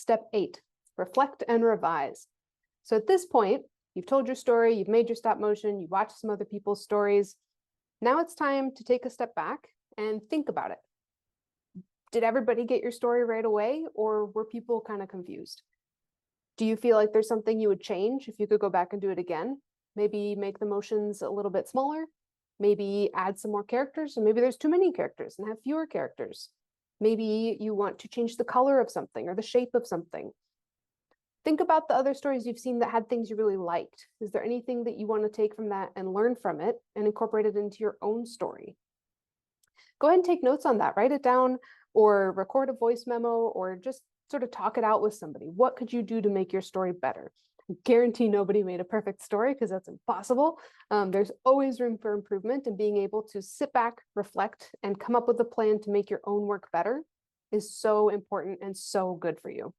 Step 8, reflect and revise. So at this point, you've told your story, you've made your stop motion, you've watched some other people's stories. Now it's time to take a step back and think about it. Did everybody get your story right away, or were people kind of confused? Do you feel like there's something you would change if you could go back and do it again? Maybe make the motions a little bit smaller, maybe add some more characters, or maybe there's too many characters and have fewer characters. Maybe you want to change the color of something or the shape of something. Think about the other stories you've seen that had things you really liked. Is there anything that you want to take from that and learn from it and incorporate it into your own story? Go ahead and take notes on that. Write it down or record a voice memo or just sort of talk it out with somebody. What could you do to make your story better? I guarantee nobody made a perfect story because that's impossible. There's always room for improvement, and being able to sit back, reflect, and come up with a plan to make your own work better is so important and so good for you.